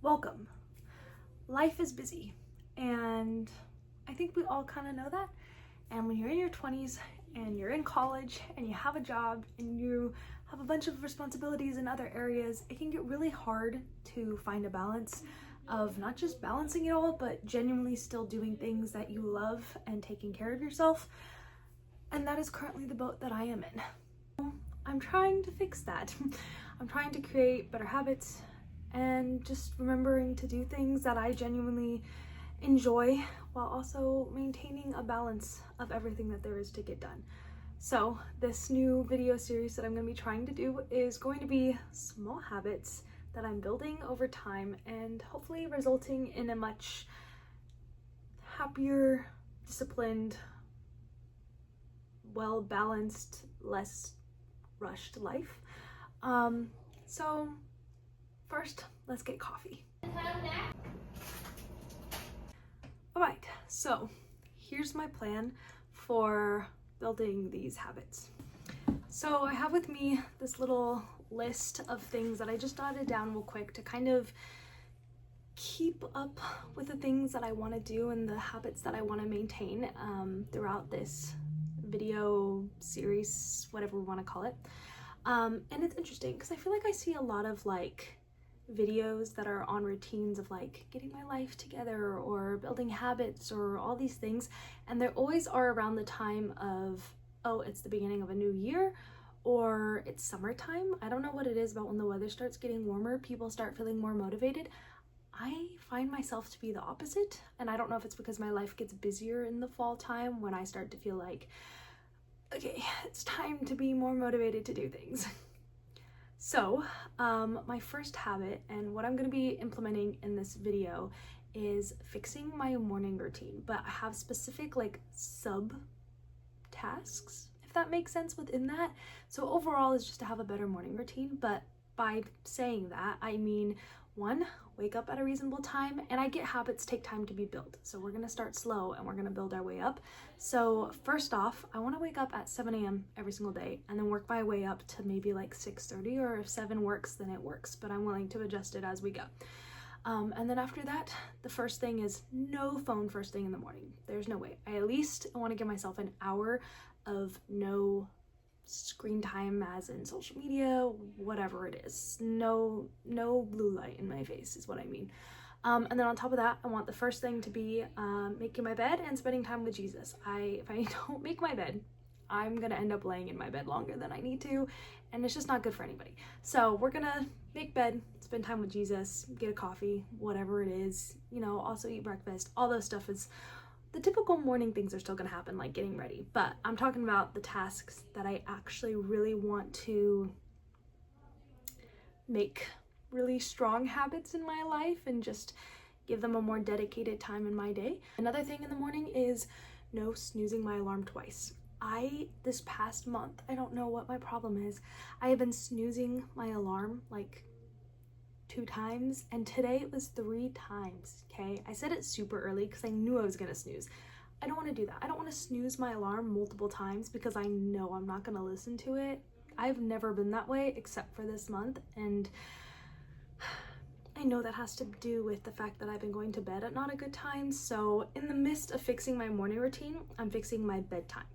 Welcome. Life is busy, and I think we all kind of know that. And when you're in your 20s and you're in college and you have a job and you have a bunch of responsibilities in other areas, it can get really hard to find a balance of not just balancing it all, but genuinely still doing things that you love and taking care of yourself. And that is currently the boat that I am in. I'm trying to fix that. I'm trying to create better habits and just remembering to do things that I genuinely enjoy while also maintaining a balance of everything that there is to get done. So this new video series that I'm going to be trying to do is going to be small habits that I'm building over time and hopefully resulting in a much happier, disciplined, well-balanced, less rushed life. So first, let's get coffee. Alright, so here's my plan for building these habits. So I have with me this little list of things that I just jotted down real quick to kind of keep up with the things that I want to do and the habits that I want to maintain throughout this video series, whatever we want to call it. And it's interesting because I feel like I see a lot of like videos that are on routines of like getting my life together or building habits or all these things, and they always are around the time of, oh, it's the beginning of a new year or it's summertime. I don't know what it is about when the weather starts getting warmer, people start feeling more motivated. I find myself to be the opposite, and I don't know if it's because my life gets busier in the fall time when I start to feel like, okay, it's time to be more motivated to do things. So my first habit and what I'm going to be implementing in this video is fixing my morning routine, but I have specific like sub tasks, if that makes sense, within that. So overall is just to have a better morning routine, but by saying that, I mean, one, wake up at a reasonable time, and I get habits take time to be built. So we're gonna start slow and we're gonna build our way up. So first off, I wanna wake up at 7 a.m. every single day and then work my way up to maybe like 6:30, or if 7 works, then it works, but I'm willing to adjust it as we go. And then after that, the first thing is no phone first thing in the morning. There's no way. I at least wanna give myself an hour of no screen time, as in social media, whatever it is. No blue light in my face is what I mean. And then on top of that, I want the first thing to be making my bed and spending time with Jesus. If I don't make my bed, I'm gonna end up laying in my bed longer than I need to, and it's just not good for anybody. So we're gonna make bed, spend time with Jesus, get a coffee, whatever it is, you know, also eat breakfast. All those stuff is the typical morning things are still gonna happen, like getting ready, but I'm talking about the tasks that I actually really want to make really strong habits in my life and just give them a more dedicated time in my day. Another thing in the morning is no snoozing my alarm twice. This past month, I don't know what my problem is, I have been snoozing my alarm like 2 times, and today it was 3 times. Okay, I said it super early because I knew I was gonna snooze. I don't want to do that. I don't want to snooze my alarm multiple times because I know I'm not gonna listen to it. I've never been that way except for this month, and I know that has to do with the fact that I've been going to bed at not a good time. So in the midst of fixing my morning routine, I'm fixing my bedtime.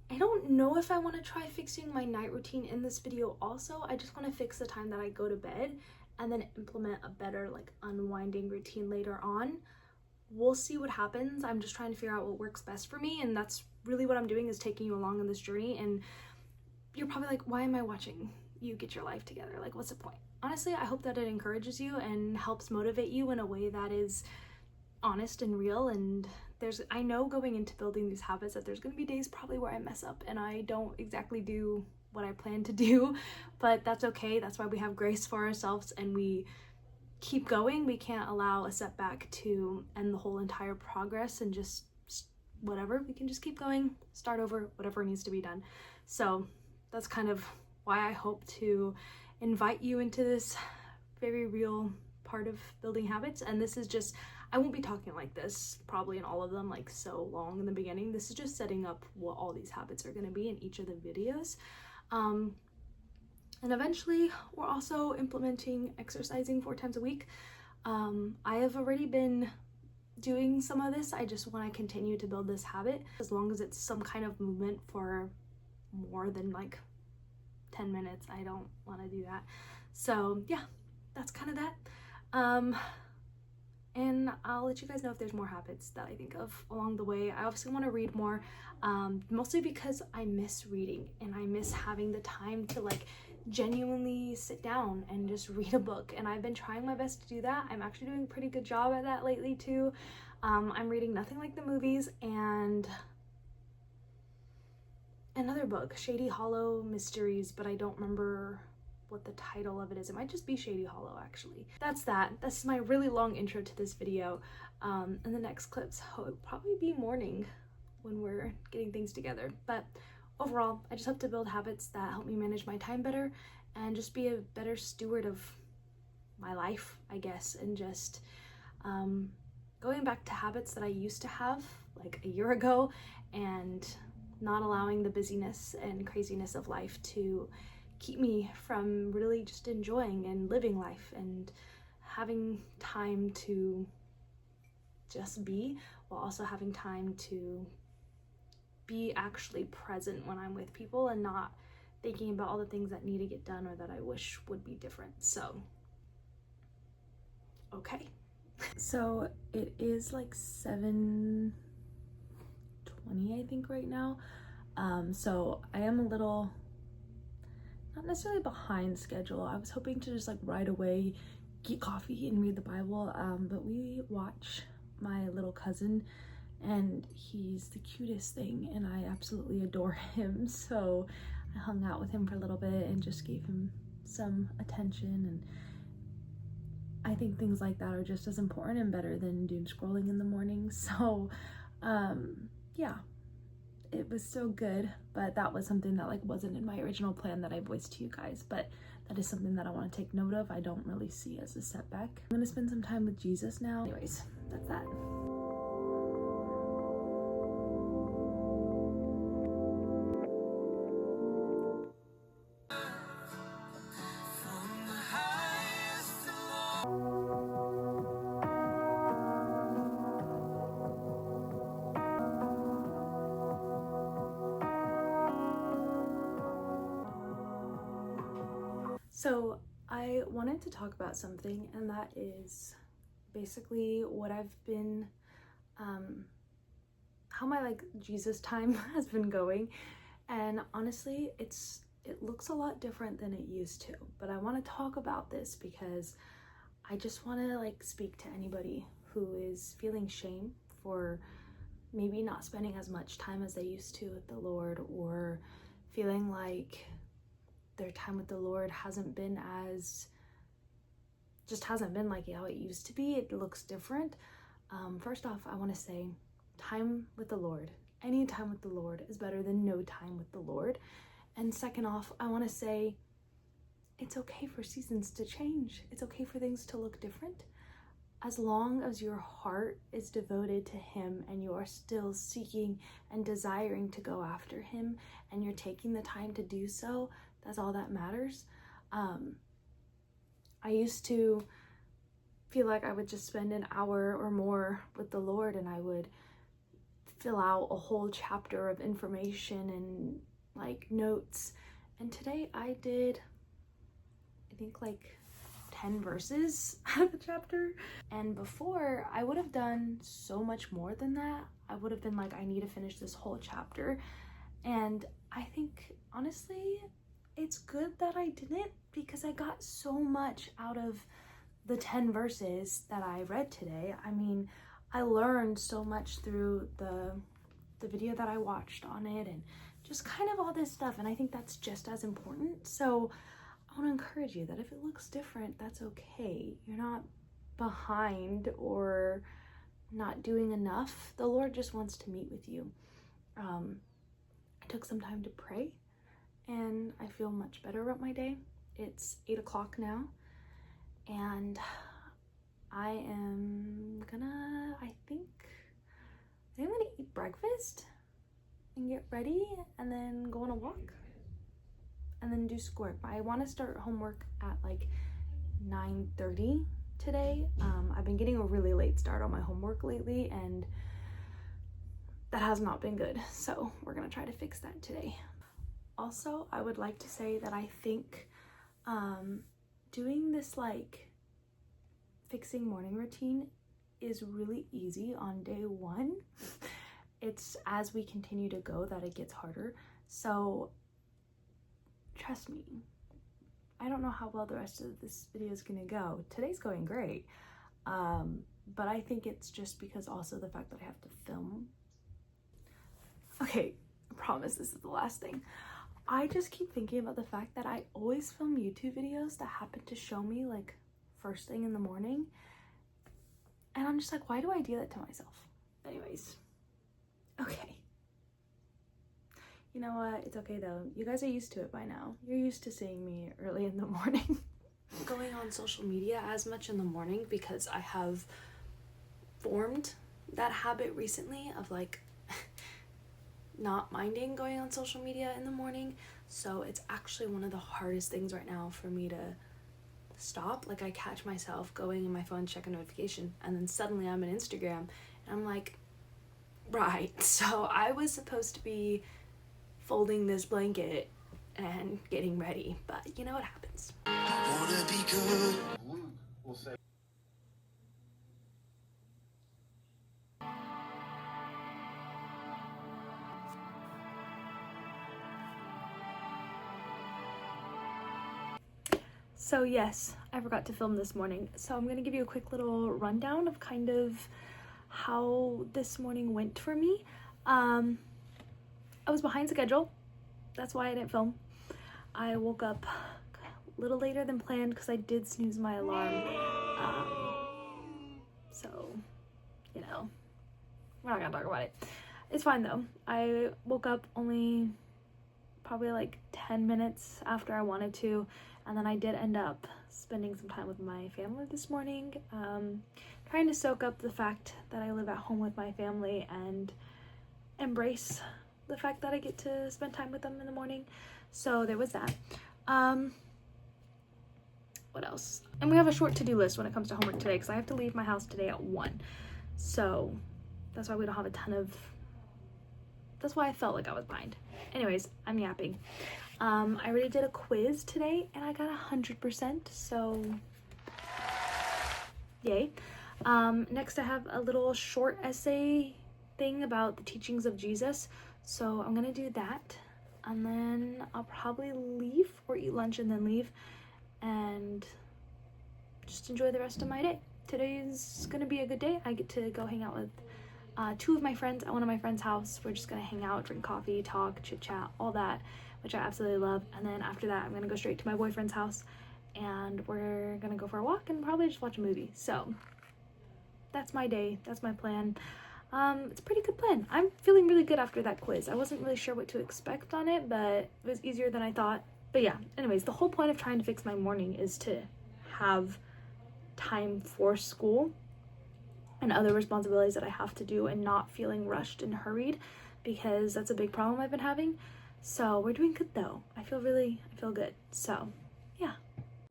I don't know if I want to try fixing my night routine in this video also. I just want to fix the time that I go to bed and then implement a better like unwinding routine later on. We'll see what happens. I'm just trying to figure out what works best for me, and that's really what I'm doing, is taking you along on this journey. And you're probably like, why am I watching you get your life together? Like, what's the point? Honestly, I hope that it encourages you and helps motivate you in a way that is honest and real. And I know going into building these habits that there's going to be days probably where I mess up and I don't exactly do what I plan to do, but that's okay. That's why we have grace for ourselves and we keep going. We can't allow a setback to end the whole entire progress and just whatever. We can just keep going, start over, whatever needs to be done. So that's kind of why I hope to invite you into this very real part of building habits. And this is just, I won't be talking like this probably in all of them like so long in the beginning. This is just setting up what all these habits are going to be in each of the videos. And eventually we're also implementing exercising 4 times a week. I have already been doing some of this. I just want to continue to build this habit, as long as it's some kind of movement for more than like 10 minutes. I don't want to do that. So yeah, that's kind of that. And I'll let you guys know if there's more habits that I think of along the way. I obviously want to read more, mostly because I miss reading and I miss having the time to like genuinely sit down and just read a book. And I've been trying my best to do that. I'm actually doing a pretty good job at that lately too. I'm reading Nothing Like the Movies and another book, Shady Hollow Mysteries, but I don't remember what the title of it is. It might just be Shady Hollow, actually. That's my really long intro to this video. And the next clips will probably be morning when we're getting things together. But overall, I just hope to build habits that help me manage my time better and just be a better steward of my life, I guess, and just going back to habits that I used to have like a year ago and not allowing the busyness and craziness of life to keep me from really just enjoying and living life and having time to just be, while also having time to be actually present when I'm with people and not thinking about all the things that need to get done or that I wish would be different. So, okay. So it is like 7:20, I think, right now. So I am a little, not necessarily behind schedule. I was hoping to just like right away get coffee and read the Bible, but we watch my little cousin and he's the cutest thing and I absolutely adore him. So I hung out with him for a little bit and just gave him some attention, and I think things like that are just as important and better than doom scrolling in the morning. So yeah, it was so good, but that was something that like wasn't in my original plan that I voiced to you guys, but that is something that I want to take note of. I don't really see as a setback. I'm gonna spend some time with Jesus now. Anyways, that's that. So I wanted to talk about something, and that is basically what I've been, how my like Jesus time has been going. And honestly, it looks a lot different than it used to, but I want to talk about this because I just want to like speak to anybody who is feeling shame for maybe not spending as much time as they used to with the Lord, or feeling like their time with the Lord hasn't been like how it used to be. It looks different. First off, I want to say time with the Lord, any time with the Lord is better than no time with the Lord. And second off, I want to say it's okay for seasons to change. It's okay for things to look different. As long as your heart is devoted to Him and you are still seeking and desiring to go after Him and you're taking the time to do so, that's all that matters. I used to feel like I would just spend an hour or more with the Lord and I would fill out a whole chapter of information and like notes. And today I did, I think like 10 verses out of the chapter. And before, I would have done so much more than that. I would have been like, I need to finish this whole chapter. And I think honestly, it's good that I didn't, because I got so much out of the 10 verses that I read today. I mean, I learned so much through the video that I watched on it and just kind of all this stuff. And I think that's just as important. So I want to encourage you that if it looks different, that's okay. You're not behind or not doing enough. The Lord just wants to meet with you. I took some time to pray and I feel much better about my day. It's 8 o'clock now and I am gonna, I think I'm gonna eat breakfast and get ready and then go on a walk. and then do schoolwork. I want to start homework at like 9:30 today. I've been getting a really late start on my homework lately, and that has not been good. So we're gonna try to fix that today. Also, I would like to say that I think doing this like fixing morning routine is really easy on day one. It's as we continue to go that it gets harder. So trust me, I don't know how well the rest of this video is gonna go. Today's going great. But I think it's just because also the fact that I have to film. Okay, I promise this is the last thing. I just keep thinking about the fact that I always film YouTube videos that happen to show me like first thing in the morning. And I'm just like, why do I do that to myself? Anyways, okay. You know what? It's okay though. You guys are used to it by now. You're used to seeing me early in the morning. Going on social media as much in the morning because I have formed that habit recently of like not minding going on social media in the morning. So it's actually one of the hardest things right now for me to stop. Like I catch myself going in my phone, check a notification, and then suddenly I'm in Instagram and I'm like, right, so I was supposed to be folding this blanket and getting ready, but you know what happens. I wanna be good. Luke will say. So yes, I forgot to film this morning. So I'm gonna give you a quick little rundown of kind of how this morning went for me. I was behind schedule. That's why I didn't film. I woke up a little later than planned because I did snooze my alarm. So, you know, we're not gonna talk about it. It's fine though. I woke up only probably like 10 minutes after I wanted to, and then I did end up spending some time with my family this morning, trying to soak up the fact that I live at home with my family and embrace the fact that I get to spend time with them in the morning. So there was that. What else? And we have a short to-do list when it comes to homework today because I have to leave my house today at 1. So that's why we don't have a ton of, that's why I felt like I was behind. Anyways, I'm yapping. I already did a quiz today and I got 100%, so yay. Next I have a little short essay thing about the teachings of Jesus, so I'm gonna do that, and then I'll probably leave or eat lunch and then leave and just enjoy the rest of my day. Today's gonna be a good day. I get to go hang out with 2 of my friends at one of my friends' house. We're just gonna hang out, drink coffee, talk, chit chat, all that, which I absolutely love. And then after that, I'm gonna go straight to my boyfriend's house and we're gonna go for a walk and probably just watch a movie. So that's my day, that's my plan. It's a pretty good plan. I'm feeling really good after that quiz. I wasn't really sure what to expect on it, but it was easier than I thought. But yeah, anyways, the whole point of trying to fix my morning is to have time for school and other responsibilities that I have to do and not feeling rushed and hurried, because that's a big problem I've been having. So we're doing good though. I feel good. So yeah.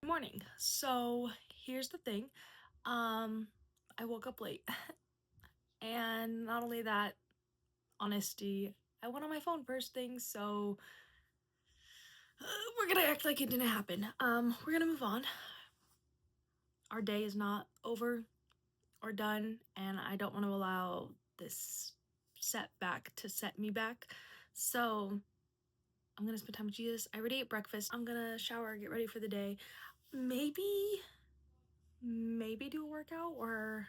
Good morning. So here's the thing. I woke up late and not only that, honesty, I went on my phone first thing, so we're gonna act like it didn't happen. We're gonna move on. Our day is not over or done, and I don't want to allow this setback to set me back. So I'm gonna spend time with Jesus. I already ate breakfast. I'm gonna shower, get ready for the day. Maybe do a workout, or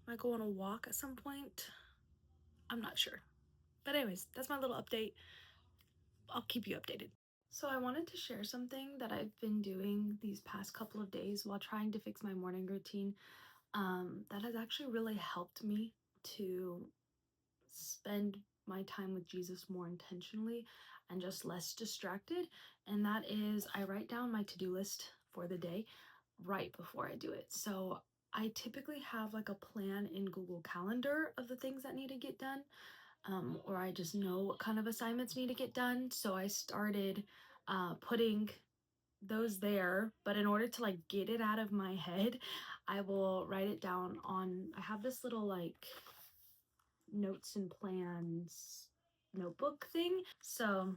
might go on a walk at some point. I'm not sure. But anyways, that's my little update. I'll keep you updated. So I wanted to share something that I've been doing these past couple of days while trying to fix my morning routine, that has actually really helped me to spend my time with Jesus more intentionally and just less distracted. And that is, I write down my to-do list for the day right before I do it. So I typically have like a plan in Google Calendar of the things that need to get done, or I just know what kind of assignments need to get done. So I started putting those there, but in order to like get it out of my head, I will write it down on, I have this little like notes and plans notebook thing. So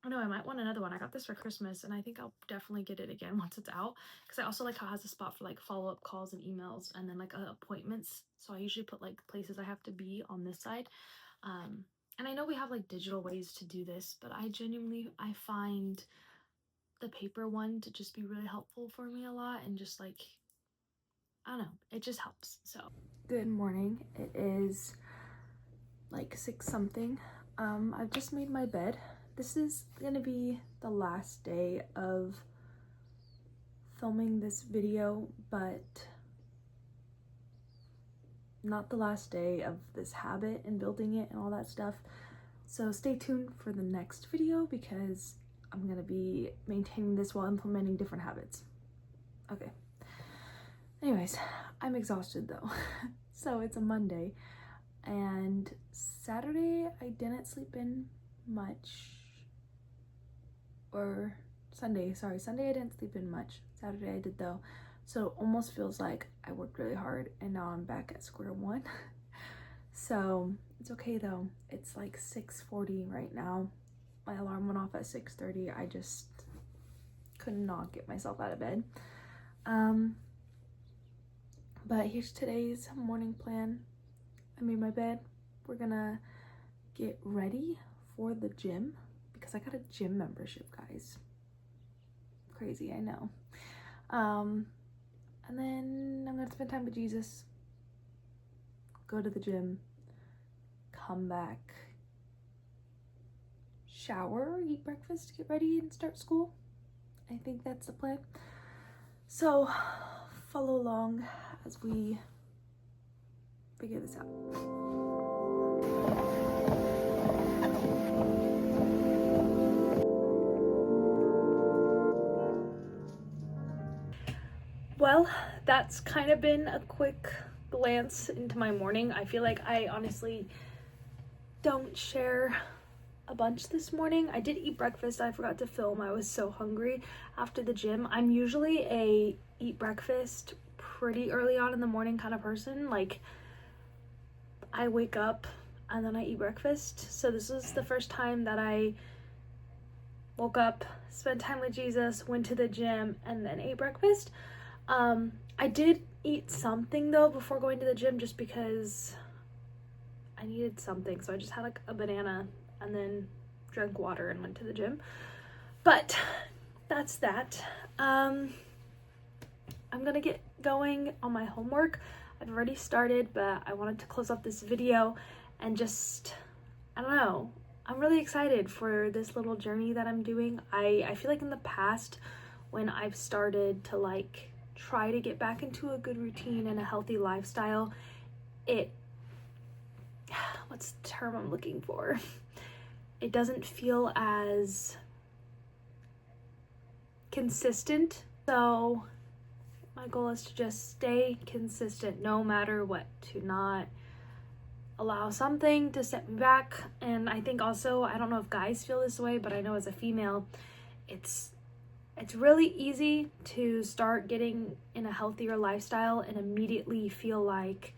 I know I might want another one. I got this for Christmas and I think I'll definitely get it again once it's out, because I also like how it has a spot for like follow-up calls and emails and then like appointments. So I usually put like places I have to be on this side. And I know we have like digital ways to do this, but I find the paper one to just be really helpful for me a lot, and just like, I don't know, it just helps. So good morning. It is like 6 something. I've just made my bed. This is gonna be the last day of filming this video, but not the last day of this habit and building it and all that stuff. So stay tuned for the next video, because I'm gonna be maintaining this while implementing different habits. Okay. Anyways, I'm exhausted though. So it's a Monday, and Saturday I didn't sleep in much. Or Sunday I didn't sleep in much. Saturday I did though. So it almost feels like I worked really hard and now I'm back at square one. So it's okay though. It's like 6:40 right now. My alarm went off at 6:30. I just could not get myself out of bed. But here's today's morning plan. I made my bed. We're gonna get ready for the gym, because I got a gym membership, guys. Crazy, I know. And then I'm gonna spend time with Jesus, go to the gym, come back, shower, eat breakfast, get ready, and start school. I think that's the plan. So follow along as we figure this out. Well, that's kind of been a quick glance into my morning. I feel like I honestly don't share a bunch this morning. I did eat breakfast. I forgot to film. I was so hungry after the gym. I'm usually a eat breakfast pretty early on in the morning kind of person. Like, I wake up and then I eat breakfast. So this was the first time that I woke up, spent time with Jesus, went to the gym, and then ate breakfast. I did eat something though before going to the gym, just because I needed something. So I just had like a banana and then drank water and went to the gym. But that's that. I'm gonna get going on my homework. I've already started, but I wanted to close up this video and just, I don't know, I'm really excited for this little journey that I'm doing. I feel like in the past, when I've started to like try to get back into a good routine and a healthy lifestyle, what's the term I'm looking for? It doesn't feel as consistent. So my goal is to just stay consistent no matter what, to not allow something to set me back. And I think also, I don't know if guys feel this way, but I know as a female, it's really easy to start getting in a healthier lifestyle and immediately feel like,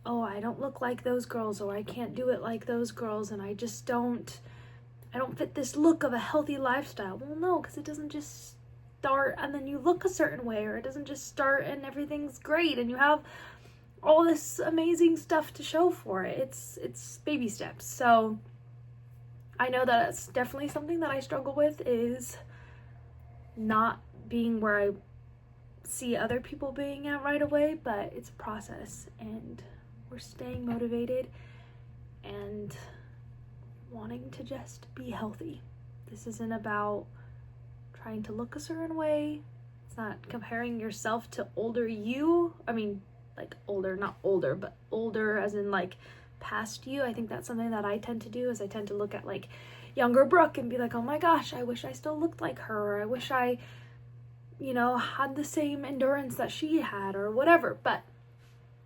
oh, I don't look like those girls, or I can't do it like those girls, and I don't fit this look of a healthy lifestyle. Well, no, because it doesn't just start and then you look a certain way, or it doesn't just start and everything's great and you have all this amazing stuff to show for it. It's baby steps. So I know that it's definitely something that I struggle with, is not being where I see other people being at right away, but it's a process, and we're staying motivated and wanting to just be healthy. This isn't about trying to look a certain way. It's not comparing yourself to older you. I mean, like older, not older, but older as in like past you. I think that's something that I tend to do, is I tend to look at like younger Brooke and be like, oh my gosh, I wish I still looked like her, or I wish I, had the same endurance that she had, or whatever. But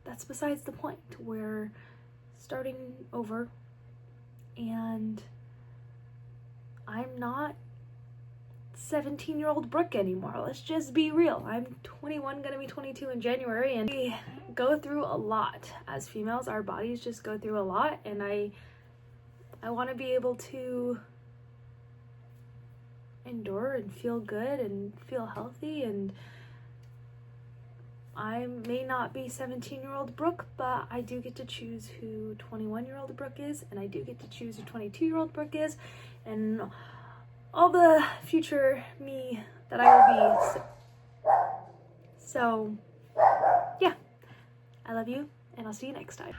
that's besides the point. We're starting over, and I'm not 17-year-old Brooke anymore. Let's just be real. I'm 21, gonna be 22 in January, and we go through a lot. As females, our bodies just go through a lot, and I want to be able to endure and feel good and feel healthy. And I may not be 17-year-old Brooke, but I do get to choose who 21-year-old Brooke is, and I do get to choose who 22-year-old Brooke is, and all the future me that I will be. So yeah, I love you, and I'll see you next time.